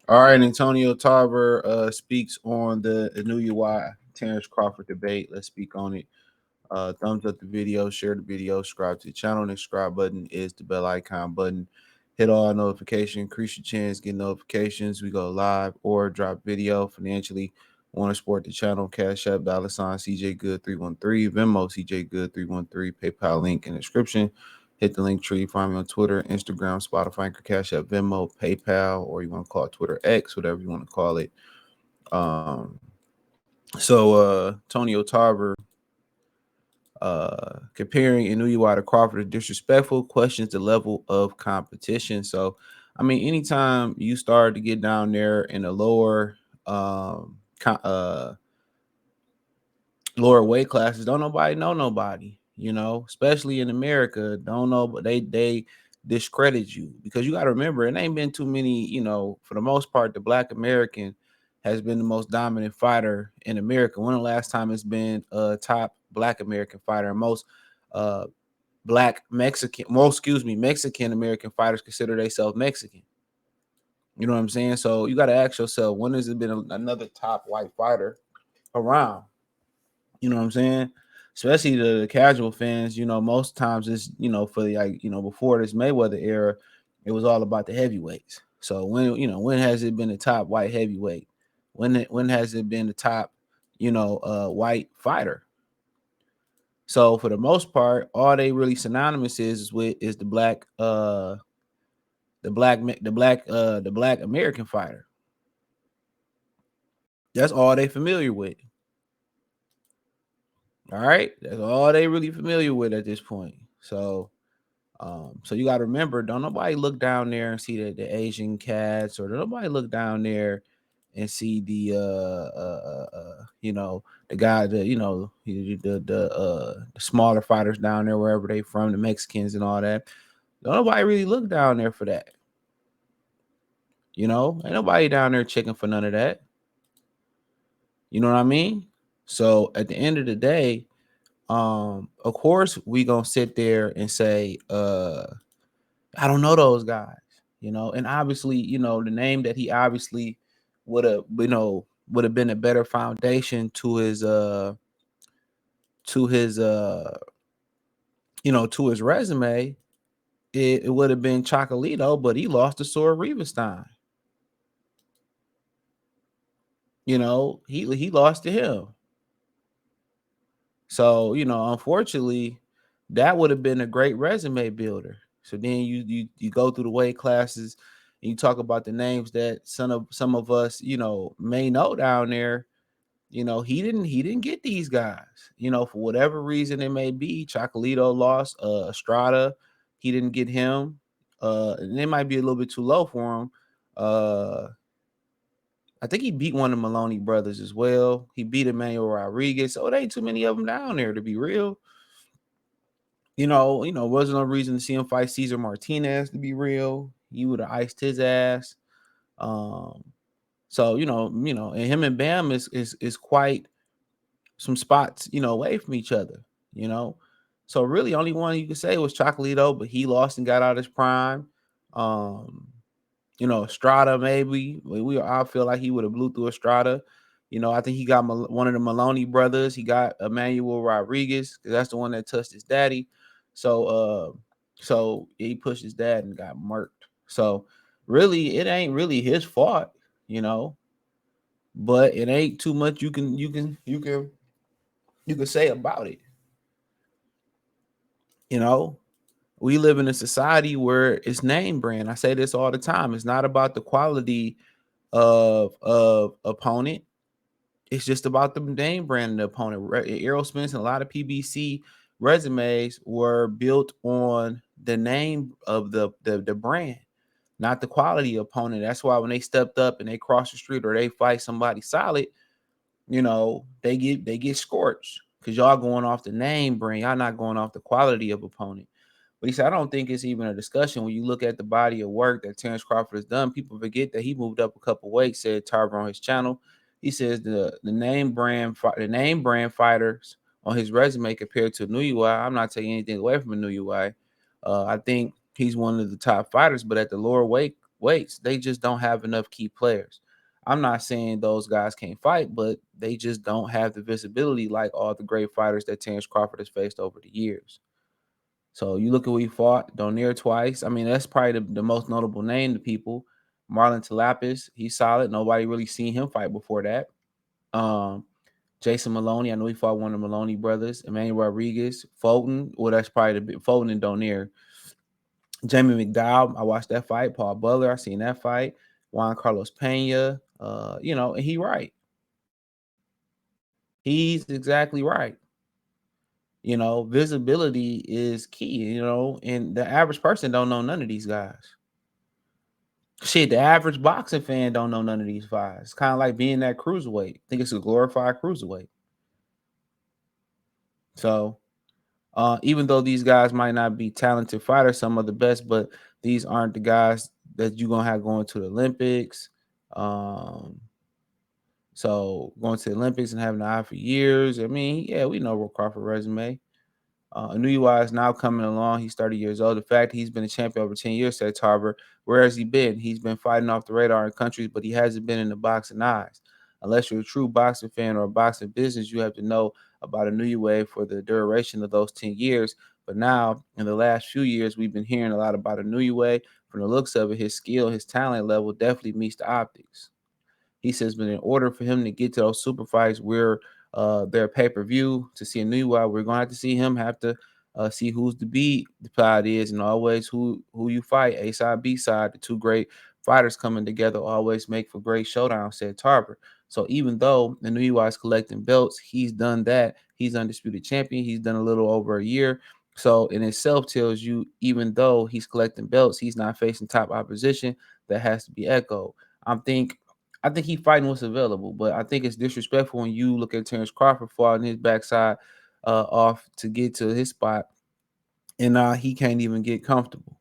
All right, Antonio Tarver speaks on the Inoue Terence Crawford debate. Let's speak on it. Thumbs up the video, share the video, subscribe to the channel. The subscribe button is the bell icon button. Hit all notifications, increase your chance, get notifications. We go live or drop video financially. Want to support the channel? Cash App, $ CJ Good 313, Venmo CJ Good 313, PayPal link in the description. Hit the link tree. Find me on Twitter, Instagram, Spotify, Anchor, Cash App, Venmo, PayPal, or you want to call it Twitter X, whatever you want to call it. Tonio Tarver comparing Inoue to Crawford is disrespectful, questions the level of competition. So, I mean, anytime you start to get down there in the lower weight classes, don't nobody know nobody, especially in America. Don't know, but they discredit you because you got to remember it ain't been too many, for the most part, the Black American has been the most dominant fighter in America. When the last time it's been a top Black American fighter? Most uh Mexican American fighters consider themselves Mexican. You know what I'm saying? So you got to ask yourself, when has it been another top white fighter around? You know what I'm saying? Especially the casual fans, most times it's, for before this Mayweather era, it was all about the heavyweights. So when has it been a top white heavyweight? When has it been the top, white fighter? So for the most part, all they really synonymous is the black American fighter. That's all they familiar with. All right, that's all they really familiar with at this point. So you got to remember, don't nobody look down there and see the Asian cats, or don't nobody look down there and see the the guy, the smaller fighters down there wherever they from, the Mexicans and all that. Don't nobody really look down there for that. Ain't nobody down there checking for none of that. You know what I mean? So at the end of the day, of course we gonna sit there and say, I don't know those guys, and obviously, the name that he obviously would have, would have been a better foundation to his to his to his resume. It would have been Chocolito, but he lost to Sora Rivenstein. He lost to him. So, unfortunately, that would have been a great resume builder. So then you go through the weight classes and you talk about the names that some of us, may know down there. He didn't get these guys, for whatever reason it may be. Chocolito lost Estrada. He didn't get him. And it might be a little bit too low for him. I think he beat one of the Maloney brothers as well. He beat Emmanuel Rodriguez. So it ain't too many of them down there, to be real. Wasn't no reason to see him fight Cesar Martinez, to be real. He would have iced his ass. So and him and Bam is quite some spots, away from each other. So really only one you could say was Chocolito, but he lost and got out his prime. Estrada, maybe I feel like he would have blew through Estrada. I think he got one of the Maloney brothers. He got Emmanuel Rodriguez, because that's the one that touched his daddy. So he pushed his dad and got murked. So really, it ain't really his fault, but it ain't too much you can say about it. We live in a society where it's name brand. I say this all the time. It's not about the quality of opponent. It's just about the name brand of the opponent. Errol Spence and a lot of PBC resumes were built on the name of the brand, not the quality opponent. That's why when they stepped up and they cross the street or they fight somebody solid, they get scorched because y'all going off the name brand. Y'all not going off the quality of opponent. But he said, I don't think it's even a discussion when you look at the body of work that Terence Crawford has done. People forget that he moved up a couple weights, said Tarver on his channel. He says the name brand fighters on his resume compared to Inoue. I'm not taking anything away from Inoue. I think he's one of the top fighters, but at the lower weight weights. They just don't have enough key players. I'm not saying those guys can't fight, but they just don't have the visibility like all the great fighters that Terence Crawford has faced over the years. So you look at who he fought, Donaire twice. I mean, that's probably the most notable name to people. Marlon Talapis, he's solid. Nobody really seen him fight before that. Um, Jason Maloney, I know he fought one of the Maloney brothers. Emmanuel Rodriguez, Fulton. Well, that's probably the big Fulton and Donaire. Jamie McDowell, I watched that fight. Paul Butler, I seen that fight. Juan Carlos Pena, and he right. He's exactly right. Visibility is key, and the average person don't know none of these guys. Shit, the average boxing fan don't know none of these guys. It's kind of like being that cruiserweight. I think it's a glorified cruiserweight. So, even though these guys might not be talented fighters, some of the best, but these aren't the guys that you're gonna have going to the Olympics. So going to the Olympics and having an eye for years. I mean, yeah, we know Will Crawford resume. Inoue is now coming along. He's 30 years old. The fact he's been a champion over 10 years, said Tarver. Where has he been? He's been fighting off the radar in countries, but he hasn't been in the boxing eyes. Unless you're a true boxing fan or a boxing business, you have to know about Inoue for the duration of those 10 years. But now, in the last few years, we've been hearing a lot about Inoue. From the looks of it, his skill, his talent level definitely meets the optics. He says, but in order for him to get to those super fights where their pay-per-view to see a new one, we're gonna have to see him have to see who's the beat the pod is, and always who you fight, A side, B side, the two great fighters coming together always make for great showdowns, said Tarver. So even though the Inoue is collecting belts, he's done that. He's undisputed champion. He's done a little over a year. So in itself tells you, even though he's collecting belts, he's not facing top opposition. That has to be echoed. I think he fighting what's available, but I think it's disrespectful when you look at Terence Crawford falling his backside off to get to his spot, and he can't even get comfortable.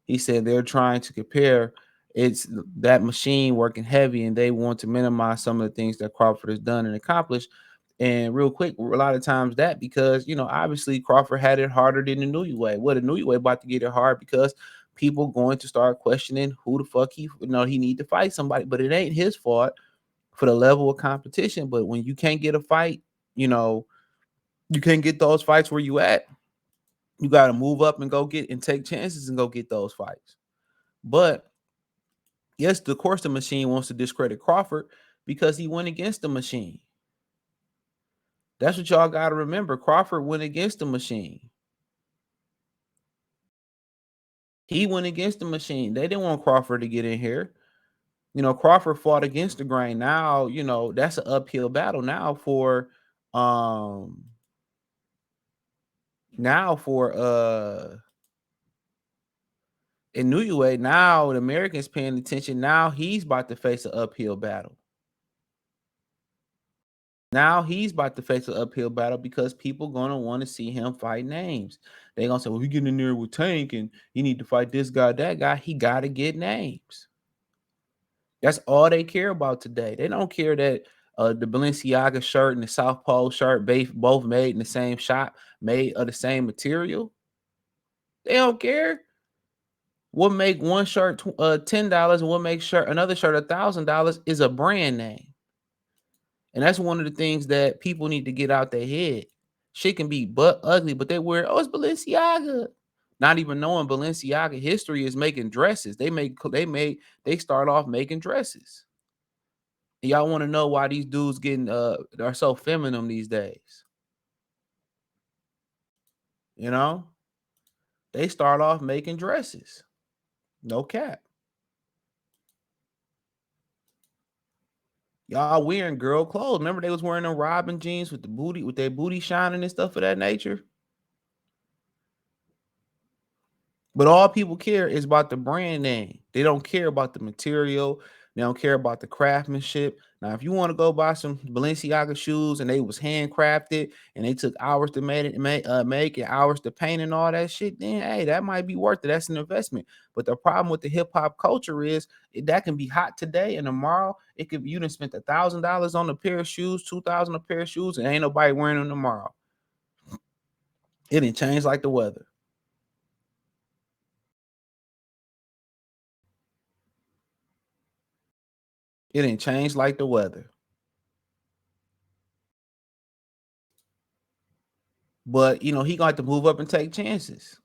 He said they're trying to compare it's that machine working heavy, and they want to minimize some of the things that Crawford has done and accomplished. And real quick, a lot of times that because obviously Crawford had it harder than the Inoue. What the Inoue about to get it hard because people going to start questioning who the fuck he need to fight somebody, but it ain't his fault for the level of competition. But when you can't get a fight, you can't get those fights where you at. You got to move up and go get and take chances and go get those fights. But yes, of course, the machine wants to discredit Crawford because he went against the machine. That's what y'all got to remember. Crawford went against the machine. He went against the machine. They didn't want Crawford to get in here. Crawford fought against the grain. Now, that's an uphill battle um now for Inoue. Now the Americans paying attention. Now he's about to face an uphill battle. Now he's about to face an uphill battle because people gonna want to see him fight names. They're gonna say, well, you getting in there with Tank and you need to fight this guy, that guy. He gotta get names. That's all they care about today. They don't care that the Balenciaga shirt and the South Pole shirt both made in the same shop, made of the same material. They don't care. What make one shirt $10 and what make another shirt $1,000 is a brand name. And that's one of the things that people need to get out their head. Shit can be butt ugly, but they wear, oh, it's Balenciaga. Not even knowing Balenciaga history is making dresses. They start off making dresses. And y'all want to know why these dudes are so feminine these days. They start off making dresses. No cap. Y'all wearing girl clothes. Remember they was wearing them Robin jeans with their booty shining and stuff of that nature. But all people care is about the brand name. They don't care about the material. They don't care about the craftsmanship. Now, if you want to go buy some Balenciaga shoes and they was handcrafted and they took hours to make and hours to paint and all that shit, then hey, that might be worth it. That's an investment. But the problem with the hip hop culture is that can be hot today and tomorrow it could be you done spent $1,000 on a pair of shoes, 2,000 a pair of shoes, and ain't nobody wearing them tomorrow. It didn't change like the weather. It didn't change like the weather. But he gonna have to move up and take chances.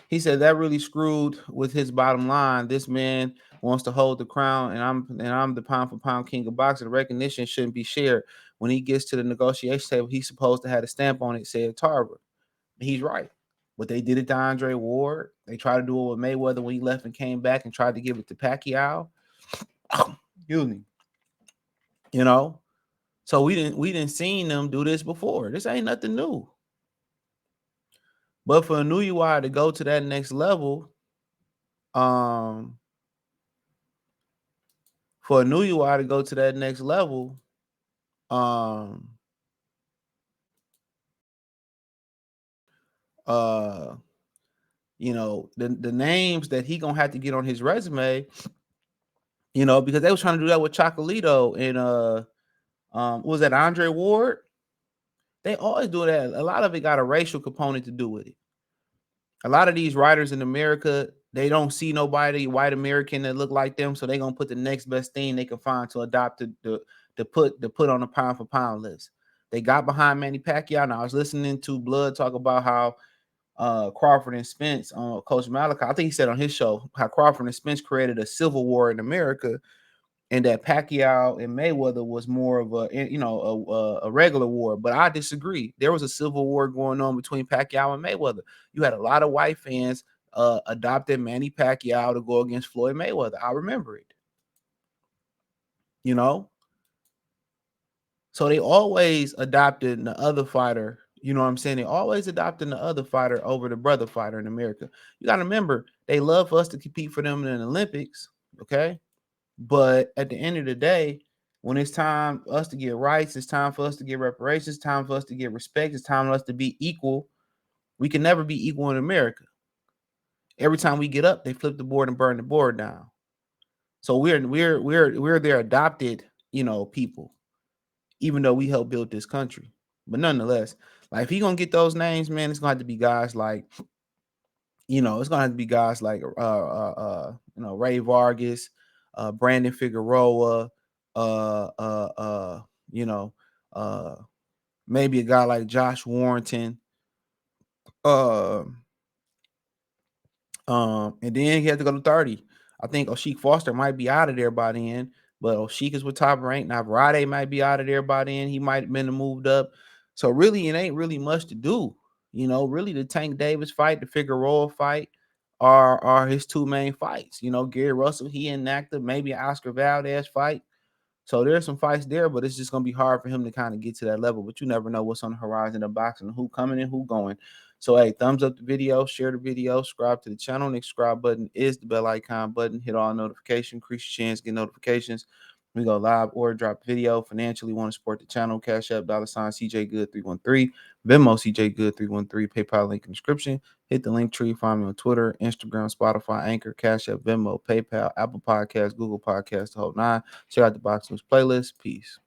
He said that really screwed with his bottom line. This man wants to hold the crown, and I'm the pound for pound king of boxing. The recognition shouldn't be shared. When he gets to the negotiation table, he's supposed to have a stamp on it, said Tarver. He's right. What they did it to Andre Ward, they tried to do it with Mayweather when he left and came back and tried to give it to Pacquiao. Excuse me. So we didn't seen them do this before. This ain't nothing new. But for Inoue to go to that next level, um, for Inoue to go to that next level, um, the names that he gonna have to get on his resume, because they was trying to do that with Chocolito and what was that, Andre Ward? They always do that. A lot of it got a racial component to do with it. A lot of these writers in America, they don't see nobody white American that look like them, so they gonna put the next best thing they can find to adopt to put on a pound for pound list. They got behind Manny Pacquiao. Now I was listening to Blood talk about how Crawford and Spence, Coach Malachi, I think he said on his show how Crawford and Spence created a civil war in America, and that Pacquiao and Mayweather was more of a regular war. But I disagree. There was a civil war going on between Pacquiao and Mayweather. You had a lot of white fans adopted Manny Pacquiao to go against Floyd Mayweather. I remember it. So they always adopted the other fighter. You know what I'm saying? They always adopting the other fighter over the brother fighter in America. You got to remember, they love for us to compete for them in the Olympics. Okay. But at the end of the day, when it's time for us to get rights, it's time for us to get reparations, it's time for us to get respect, it's time for us to be equal. We can never be equal in America. Every time we get up, they flip the board and burn the board down. So we're their adopted, people, even though we helped build this country. But nonetheless, like if he gonna get those names, man, it's gonna have to be guys like, it's gonna have to be guys like Ray Vargas, Brandon Figueroa, you know, maybe a guy like Josh Warrington. And then he had to go to 30. I think Osheik Foster might be out of there by then, but Osheik is with Top Rank. Now Rade might be out of there by then. He might have been moved up. So really, it ain't really much to do. Really the Tank Davis fight, the Figueroa fight are his two main fights. Gary Russell, he inactive, maybe an Oscar Valdez fight. So there's some fights there, but it's just gonna be hard for him to kind of get to that level. But you never know what's on the horizon of boxing, who coming and who going. So hey, thumbs up the video, share the video, subscribe to the channel. The subscribe button is the bell icon button. Hit all notifications, increase your chance, get notifications. We go live or drop video. Financially, want to support the channel? Cash App, $ CJ Good 313, Venmo CJ Good 313, PayPal link in the description. Hit the link tree. Find me on Twitter, Instagram, Spotify, Anchor, Cash App, Venmo, PayPal, Apple Podcasts, Google Podcasts, the whole nine. Check out the Box News playlist. Peace.